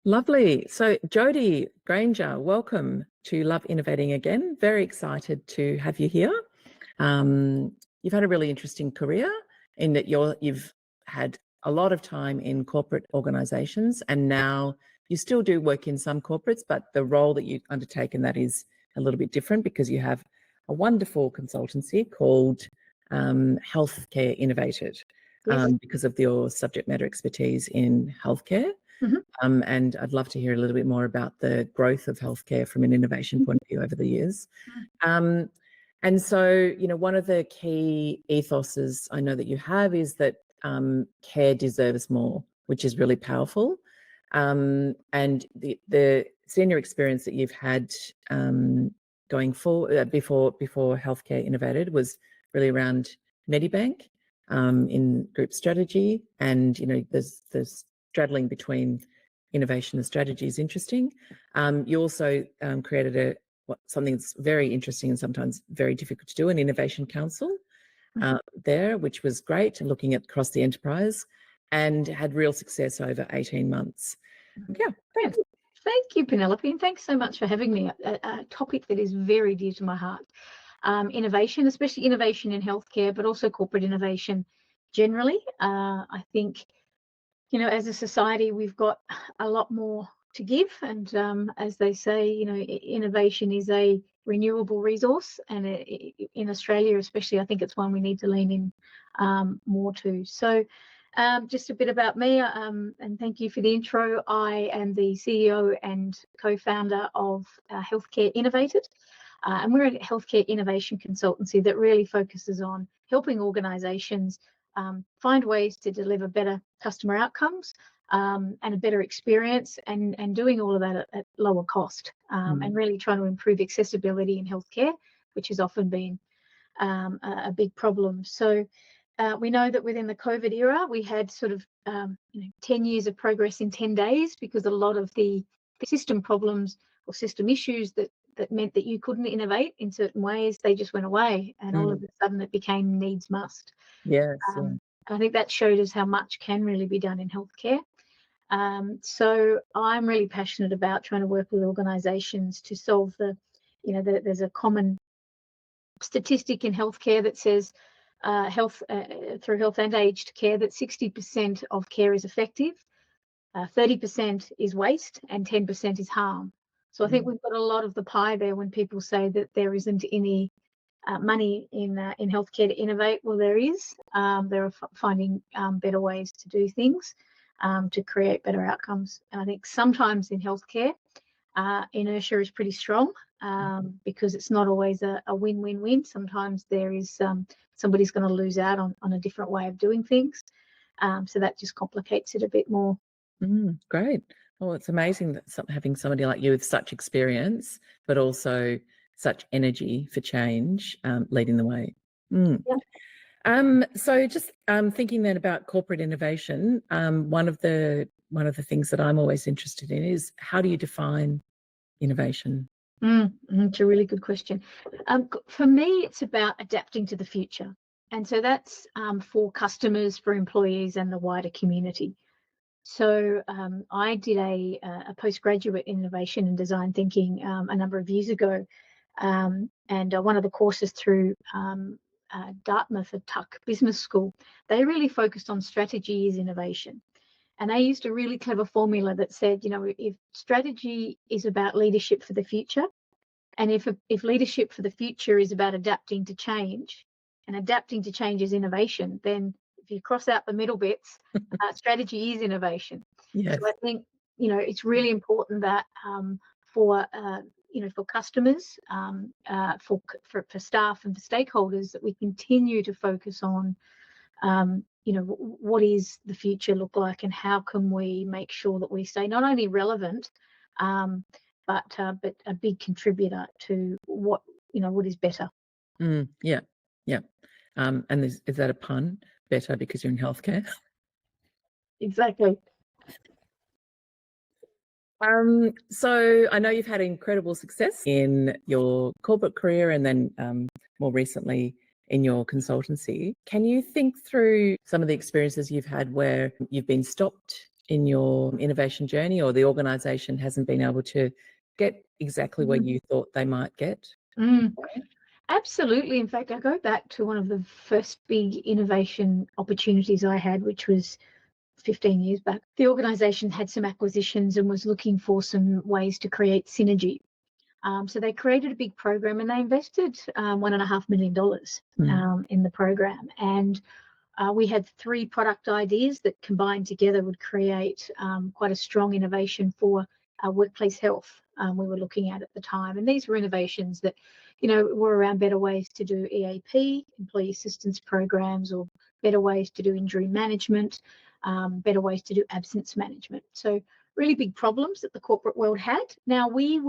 Lovely. So Jodie Granger, welcome to Love Innovating Again. Very excited to have you here. You've had a really interesting career in that you've had a lot of time in corporate organisations, and now you still do work in some corporates, but the role that you undertake in that is a little bit different because you have a wonderful consultancy called Healthcare Innovated, Yes. because of your subject matter expertise in healthcare. And I'd love to hear a little bit more about the growth of healthcare from an innovation point of view over the years. And so, one of the key ethoses I know that you have is that care deserves more, which is really powerful. And the senior experience that you've had going forward before Healthcare Innovated was really around Medibank in group strategy, and there's straddling between innovation and strategy is interesting. You also created something that's very interesting and sometimes very difficult to do, an Innovation Counsel there, which was great, and looking at across the enterprise, and had real success over 18 months. Yeah, thanks. Thank you, Penelope, and thanks so much for having me. A topic that is very dear to my heart. Innovation, especially innovation in healthcare, but also corporate innovation generally. I think, as a society, we've got a lot more to give, and as they say, innovation is a renewable resource, and in Australia especially, I think it's one we need to lean in more to. So just a bit about me, and thank you for the intro. I am the CEO and co-founder of Healthcare Innovated, and we're a healthcare innovation consultancy that really focuses on helping organisations find ways to deliver better customer outcomes and a better experience, and doing all of that at lower cost, and really trying to improve accessibility in healthcare, which has often been a big problem. So we know that within the COVID era, we had sort of 10 years of progress in 10 days, because a lot of the system problems or system issues that meant that you couldn't innovate in certain ways, they just went away, and all of a sudden it became needs must. Yes. I think that showed us how much can really be done in healthcare. So I'm really passionate about trying to work with organisations to solve there's a common statistic in healthcare that says through health and aged care that 60% of care is effective, 30% is waste, and 10% is harm. So I think we've got a lot of the pie there when people say that there isn't any money in healthcare to innovate. Well, there is. They're finding better ways to do things to create better outcomes. And I think sometimes in healthcare, inertia is pretty strong because it's not always a win-win-win. Sometimes there is somebody's going to lose out on a different way of doing things. So that just complicates it a bit more. Great. Well, it's amazing that having somebody like you with such experience, but also such energy for change, leading the way. Yeah. So just thinking then about corporate innovation, one of the things that I'm always interested in is, how do you define innovation? It's a really good question. For me, it's about adapting to the future. And so that's for customers, for employees, and the wider community. So I did a postgraduate innovation and design thinking a number of years ago, and one of the courses through Dartmouth at Tuck Business School, they really focused on strategy is innovation. And they used a really clever formula that said, if strategy is about leadership for the future, and if leadership for the future is about adapting to change, and adapting to change is innovation, then if you cross out the middle bits, strategy is innovation. Yes. So I think, it's really important that for customers, for staff and for stakeholders, that we continue to focus on, what is the future look like, and how can we make sure that we stay not only relevant, but a big contributor to what is better. Yeah. And is that a pun? Better because you're in healthcare? Exactly. So I know you've had incredible success in your corporate career, and then more recently in your consultancy. Can you think through some of the experiences you've had where you've been stopped in your innovation journey, or the organisation hasn't been able to get exactly where you thought they might get? Absolutely. In fact, I go back to one of the first big innovation opportunities I had, which was 15 years back. The organisation had some acquisitions and was looking for some ways to create synergy. So they created a big program and they invested $1.5 million in the program. And we had 3 product ideas that combined together would create quite a strong innovation for workplace health we were looking at the time. And these were innovations that, were around better ways to do EAP, employee assistance programs, or better ways to do injury management, better ways to do absence management. So really big problems that the corporate world had. Now we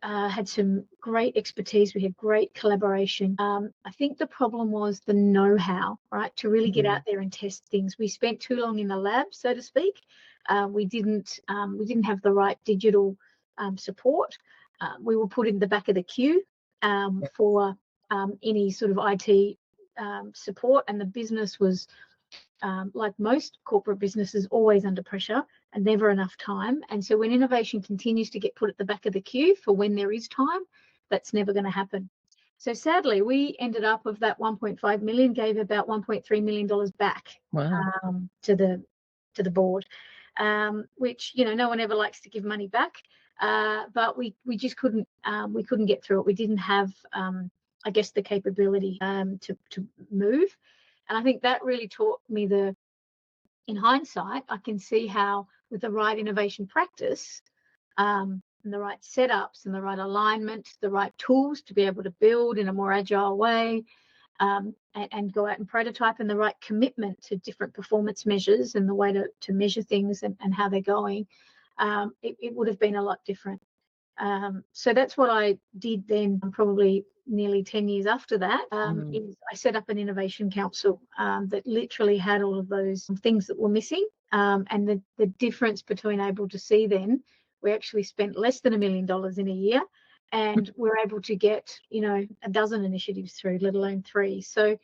had some great expertise. We had great collaboration. I think the problem was the know-how, right? To really get out there and test things. We spent too long in the lab, so to speak. We didn't have the right digital support. We were put in the back of the queue for any sort of IT support, and the business was, like most corporate businesses, always under pressure and never enough time. And so when innovation continues to get put at the back of the queue for when there is time, that's never going to happen. So sadly, we ended up of that 1.5 million, gave about $1.3 million back to the board, which, no one ever likes to give money back. But we just couldn't get through it. We didn't have, I guess, the capability to move. And I think that really taught me in hindsight, I can see how with the right innovation practice, and the right setups and the right alignment, the right tools to be able to build in a more agile way, and go out and prototype, and the right commitment to different performance measures and the way to measure things and how they're going, it would have been a lot different. So that's what I did then, probably nearly 10 years after that. Is I set up an innovation council that literally had all of those things that were missing. And the difference between able to see then, we actually spent less than $1 million in a year, and we're able to get, a dozen initiatives through, let alone 3. So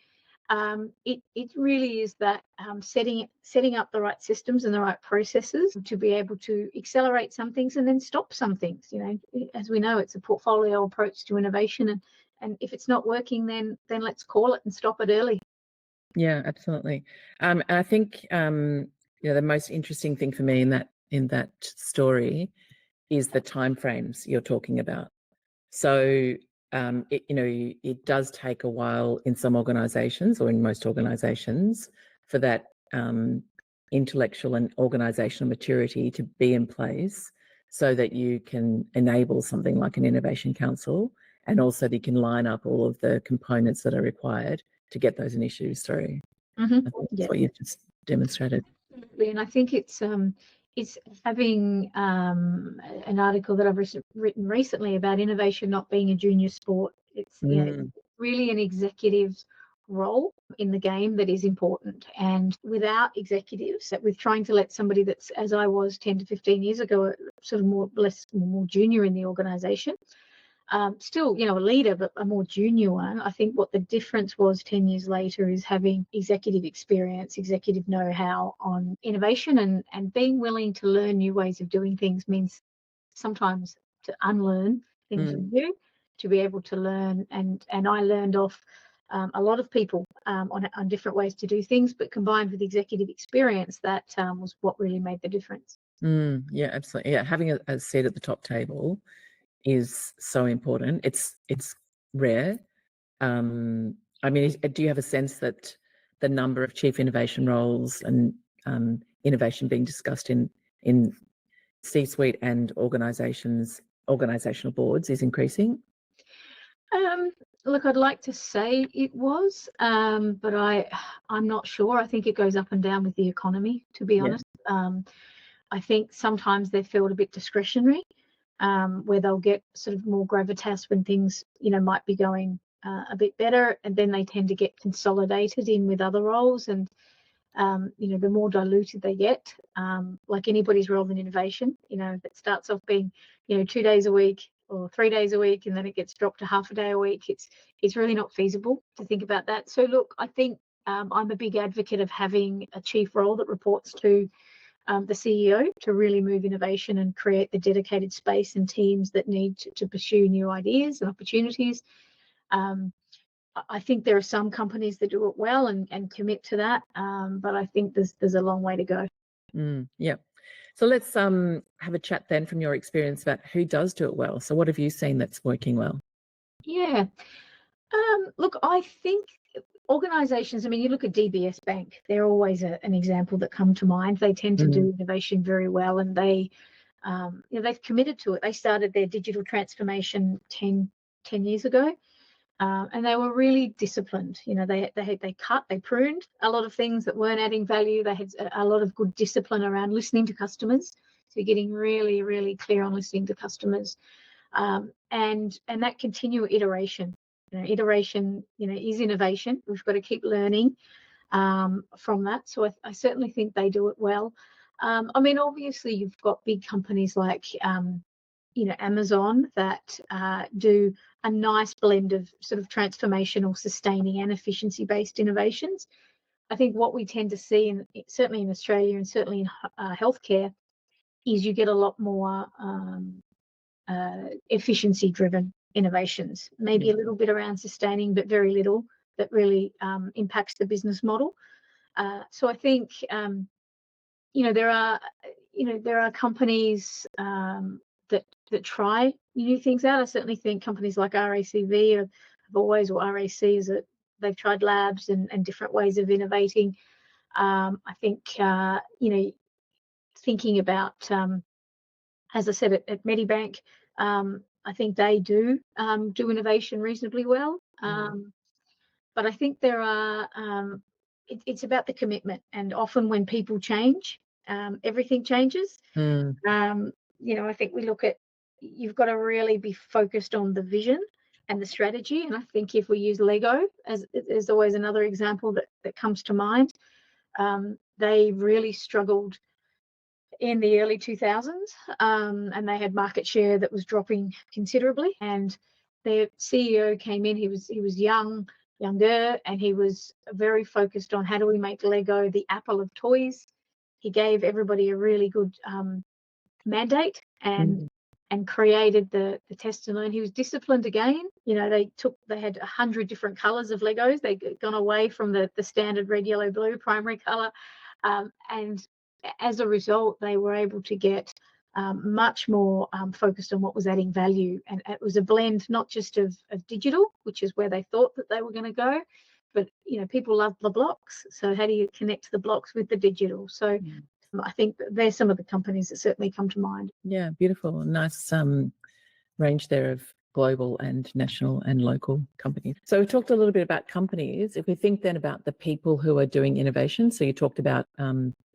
it really is that setting up the right systems and the right processes to be able to accelerate some things and then stop some things. As we know, it's a portfolio approach to innovation, and if it's not working, then let's call it and stop it early. Yeah, absolutely. And I think the most interesting thing for me in that story is the timeframes you're talking about. So it does take a while in some organisations, or in most organisations, for that intellectual and organisational maturity to be in place, so that you can enable something like an innovation council, and also that you can line up all of the components that are required to get those initiatives through. I think that's what you've just demonstrated. Absolutely. And I think it's having an article that I've written recently about innovation not being a junior sport. It's really an executive role in the game that is important. And without executives, with trying to let somebody that's, as I was 10 to 15 years ago, sort of more junior in the organisation, still, a leader, but a more junior one. I think what the difference was 10 years later is having executive experience, executive know-how on innovation, and being willing to learn new ways of doing things means sometimes to unlearn things you do, to be able to learn. And I learned off a lot of people on different ways to do things, but combined with executive experience, that was what really made the difference. Yeah, absolutely. Yeah, having a seat at the top table is so important. It's rare. I mean, do you have a sense that the number of chief innovation roles and innovation being discussed in C-suite and organizational boards is increasing? Look, I'd like to say it was, but I'm not sure. I think it goes up and down with the economy, to be honest. I think sometimes they feel a bit discretionary, where they'll get sort of more gravitas when things, might be going a bit better, and then they tend to get consolidated in with other roles, and the more diluted they get, like anybody's role in innovation, if it starts off being 2 days a week or 3 days a week, and then it gets dropped to half a day a week, it's really not feasible to think about that. So look, I think I'm a big advocate of having a chief role that reports to the CEO to really move innovation and create the dedicated space and teams that need to pursue new ideas and opportunities. I think there are some companies that do it well and commit to that, but I think there's a long way to go. Yeah. So let's have a chat then from your experience about who does do it well. So what have you seen that's working well? Yeah. Look, I think organisations, I mean, you look at DBS Bank, they're always an example that come to mind. They tend to do innovation very well, and they, they've committed to it. They started their digital transformation 10 years ago, and they were really disciplined. They cut, they pruned a lot of things that weren't adding value. They had a lot of good discipline around listening to customers. So getting really, really clear on listening to customers, and that continual iteration. Iteration, is innovation. We've got to keep learning from that. So I certainly think they do it well. I mean, obviously, you've got big companies like, Amazon that do a nice blend of sort of transformational, sustaining, and efficiency-based innovations. I think what we tend to see, certainly in Australia and certainly in healthcare, is you get a lot more efficiency-driven innovations, maybe a little bit around sustaining, but very little that really impacts the business model. So I think there are companies that try new things out. I certainly think companies like RACV have always, or RAC is that they've tried labs and different ways of innovating. I think thinking about as I said at Medibank, I think they do innovation reasonably well. But I think there are, it's about the commitment. And often when people change, everything changes. I think we look at, you've got to really be focused on the vision and the strategy. And I think if we use Lego, as there's always another example that comes to mind, they really struggled in the early 2000s, and they had market share that was dropping considerably. And their CEO came in, he was younger, and he was very focused on how do we make Lego the Apple of toys. He gave everybody a really good mandate and created the test and learn. He was disciplined again. They had 100 different colors of Legos. They'd gone away from the standard red, yellow, blue primary color, and as a result, they were able to get much more focused on what was adding value. And it was a blend not just of digital, which is where they thought that they were going to go, but, people love the blocks. So how do you connect the blocks with the digital? So I think there's some of the companies that certainly come to mind. Yeah, beautiful. Nice range there of global and national and local companies. So we talked a little bit about companies. If we think then about the people who are doing innovation, so you talked about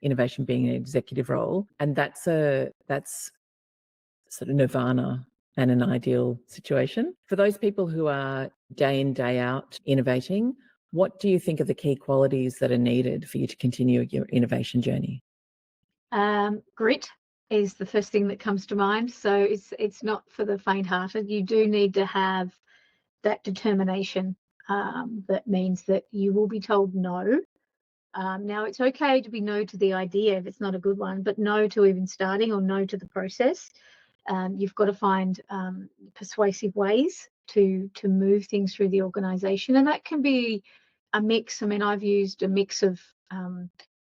innovation being an executive role, and that's sort of nirvana and an ideal situation. For those people who are day in, day out innovating, what do you think are the key qualities that are needed for you to continue your innovation journey? Grit is the first thing that comes to mind. So it's not for the faint-hearted. You do need to have that determination. That means that you will be told no. Now, it's okay to be no to the idea if it's not a good one, but no to even starting or no to the process. You've got to find persuasive ways to move things through the organisation, and that can be a mix. I mean, I've used a mix of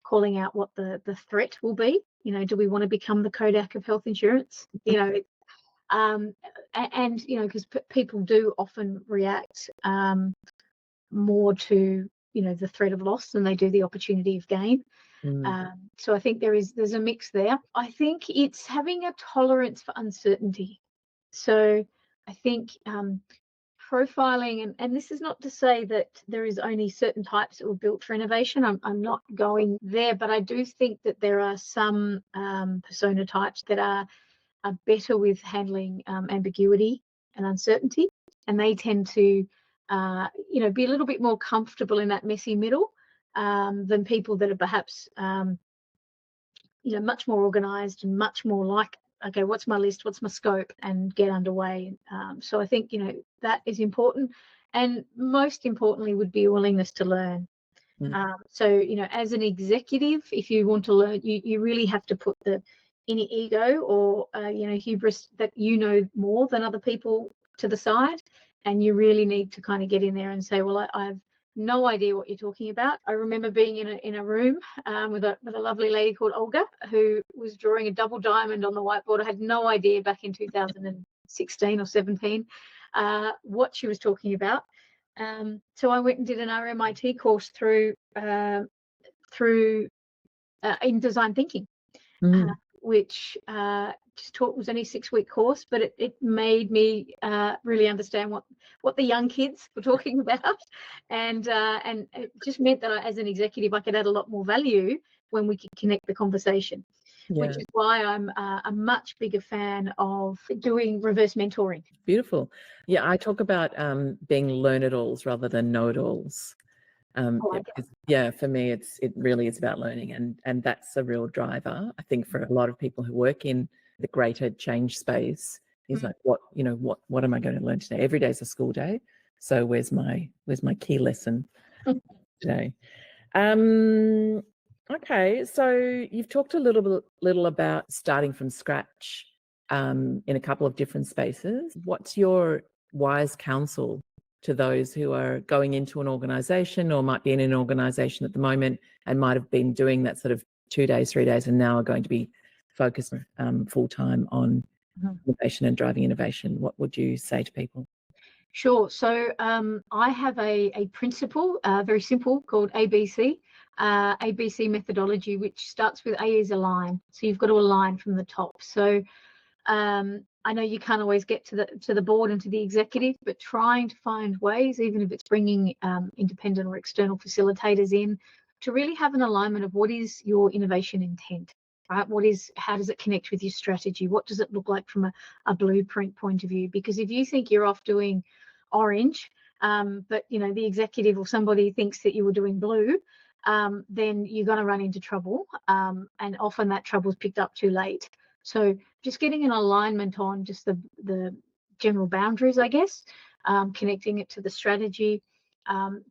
calling out what the threat will be. Do we want to become the Kodak of health insurance? And because people do often react more to the threat of loss than they do the opportunity of gain. So I think there's a mix there. I think it's having a tolerance for uncertainty. So I think profiling, and this is not to say that there is only certain types that were built for innovation. I'm not going there, but I do think that there are some persona types that are better with handling ambiguity and uncertainty, and they tend to be a little bit more comfortable in that messy middle than people that are perhaps much more organized and much more like, okay, what's my list, what's my scope, and get underway. So I think that is important, and most importantly would be a willingness to learn. So, you know, as an executive, if you want to learn, you really have to put any ego or, you know, hubris that you know more than other people to the side. And you really need to kind of get in there and say, well, I've no idea what you're talking about. I remember being in a room with a lovely lady called Olga, who was drawing a double diamond on the whiteboard. I had no idea back in 2016 or 17 what she was talking about. So I went and did an RMIT course through in design thinking, which just taught was only a 6-week course, but it made me really understand what the young kids were talking about, and it just meant that as an executive I could add a lot more value when we could connect the conversation. Yeah. Which is why I'm a much bigger fan of doing reverse mentoring. Beautiful. Yeah, I talk about being learn-it-alls rather than know-it-alls. Yeah, for me, it really is about learning, and that's a real driver. I think for a lot of people who work in the greater change space, is like, what am I going to learn today? Every day is a school day, so where's my key lesson today? Okay, so you've talked a little about starting from scratch in a couple of different spaces. What's your wise counsel to those who are going into an organisation or might be in an organisation at the moment and might have been doing that sort of 2 days, 3 days, and now are going to be focused full-time on innovation and driving innovation? What would you say to people? Sure. So I have a principle, very simple, called ABC methodology, which starts with A is align. So you've got to align from the top. So I know you can't always get to the board and to the executive, but trying to find ways, even if it's bringing independent or external facilitators in, to really have an alignment of what is your innovation intent, right? How does it connect with your strategy? What does it look like from a blueprint point of view? Because if you think you're off doing orange, but you know the executive or somebody thinks that you were doing blue, then you're going to run into trouble, and often that trouble is picked up too late. So just getting an alignment on just the general boundaries, I guess, connecting it to the strategy,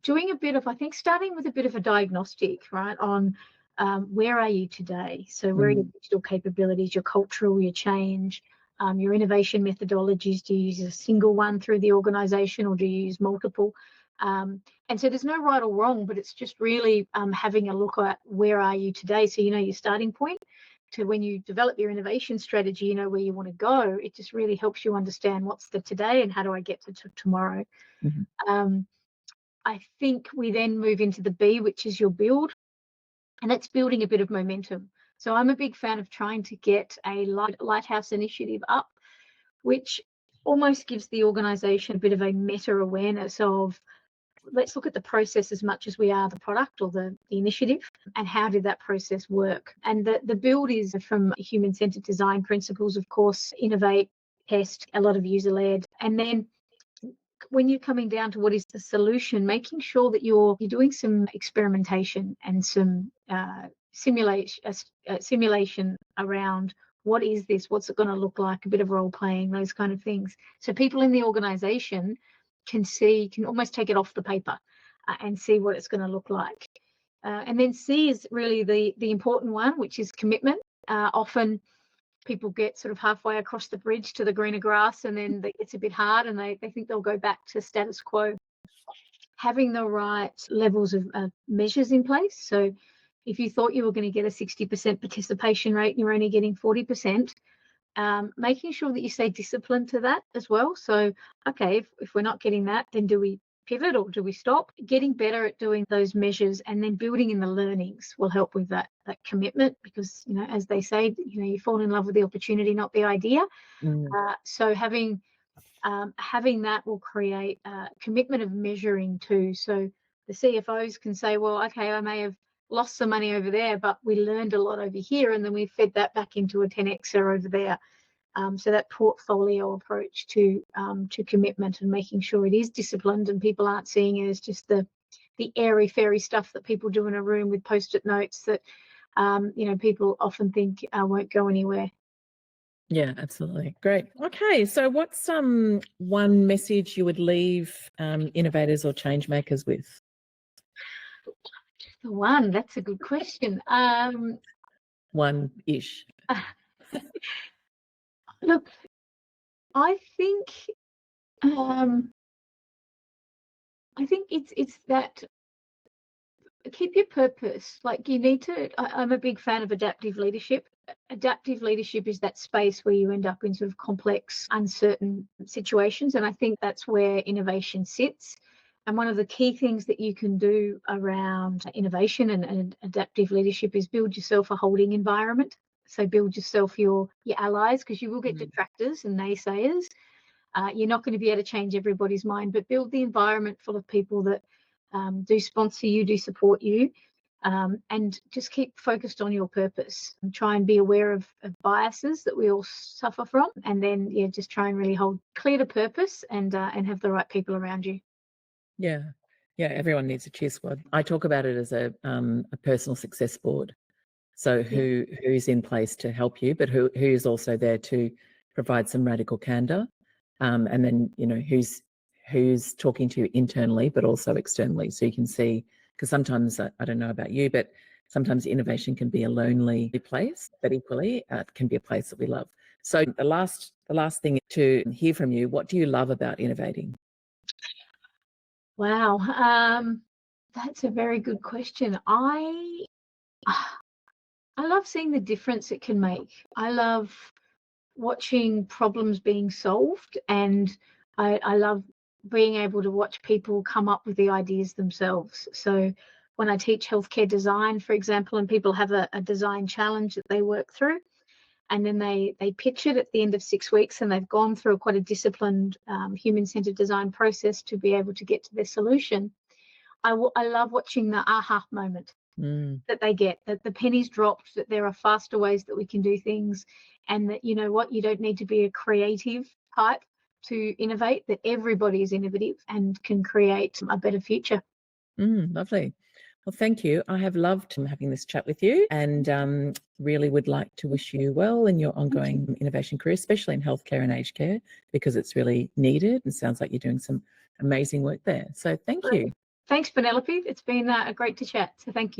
doing a bit of, I think, starting with a bit of a diagnostic, right, on where are you today? So where are your digital capabilities, your cultural, your change, your innovation methodologies? Do you use a single one through the organisation or do you use multiple? And so there's no right or wrong, but it's just really having a look at where are you today, so you know your starting point, to when you develop your innovation strategy, you know where you want to go. It just really helps you understand what's the today and how do I get to tomorrow. I think we then move into the B, which is your build, and that's building a bit of momentum. So I'm a big fan of trying to get a lighthouse initiative up, which almost gives the organisation a bit of a meta awareness of, let's look at the process as much as we are the product or the initiative, and how did that process work? And the build is from human-centered design principles, of course, innovate, test, a lot of user-led. And then when you're coming down to what is the solution, making sure that you're doing some experimentation and some simulation around what is this, what's it going to look like, a bit of role playing, those kind of things. So people in the organisation can almost take it off the paper and see what it's going to look like. And then C is really the important one, which is commitment. Often people get sort of halfway across the bridge to the greener grass, and then it's a bit hard and they think they'll go back to status quo. Having the right levels of measures in place. So if you thought you were going to get a 60% participation rate and you're only getting 40%, making sure that you stay disciplined to that as well. So, okay, if we're not getting that, then do we pivot or do we stop? Getting better at doing those measures and then building in the learnings will help with that commitment, because, you know, as they say, you know, you fall in love with the opportunity, not the idea. So having that will create commitment of measuring too. So the CFOs can say, well, okay, I may have lost some money over there, but we learned a lot over here, and then we fed that back into a 10xer over there. So that portfolio approach to commitment and making sure it is disciplined and people aren't seeing it as just the airy fairy stuff that people do in a room with post-it notes that you know, people often think won't go anywhere. Yeah, absolutely. Great. Okay, so what's one message you would leave innovators or change makers with? The one, that's a good question. One-ish. Look, I think it's that keep your purpose. Like you need to, I'm a big fan of adaptive leadership. Adaptive leadership is that space where you end up in sort of complex, uncertain situations. And I think that's where innovation sits. And one of the key things that you can do around innovation and adaptive leadership is build yourself a holding environment. So build yourself your allies, because you will get detractors and naysayers. You're not going to be able to change everybody's mind, but build the environment full of people that do sponsor you, do support you, and just keep focused on your purpose and try and be aware of biases that we all suffer from. And then, just try and really hold clear to purpose and have the right people around you. Yeah. Everyone needs a cheer squad. I talk about it as a personal success board. So who's in place to help you, but who's also there to provide some radical candor, and then who's talking to you internally, but also externally. So you can see, because sometimes I don't know about you, but sometimes innovation can be a lonely place, but equally it can be a place that we love. So the last thing to hear from you, what do you love about innovating? Wow, that's a very good question. I love seeing the difference it can make. I love watching problems being solved, and I love being able to watch people come up with the ideas themselves. So when I teach healthcare design, for example, and people have a design challenge that they work through, and then they pitch it at the end of 6 weeks, and they've gone through quite a disciplined human-centered design process to be able to get to their solution. I love watching the aha moment that they get, that the pennies dropped, that there are faster ways that we can do things, and that, you know what, you don't need to be a creative type to innovate, that everybody is innovative and can create a better future. Lovely. Well, thank you. I have loved having this chat with you, and really would like to wish you well in your ongoing innovation career, especially in healthcare and aged care, because it's really needed and sounds like you're doing some amazing work there. So thank you. Thanks, Penelope. It's been great to chat. So thank you.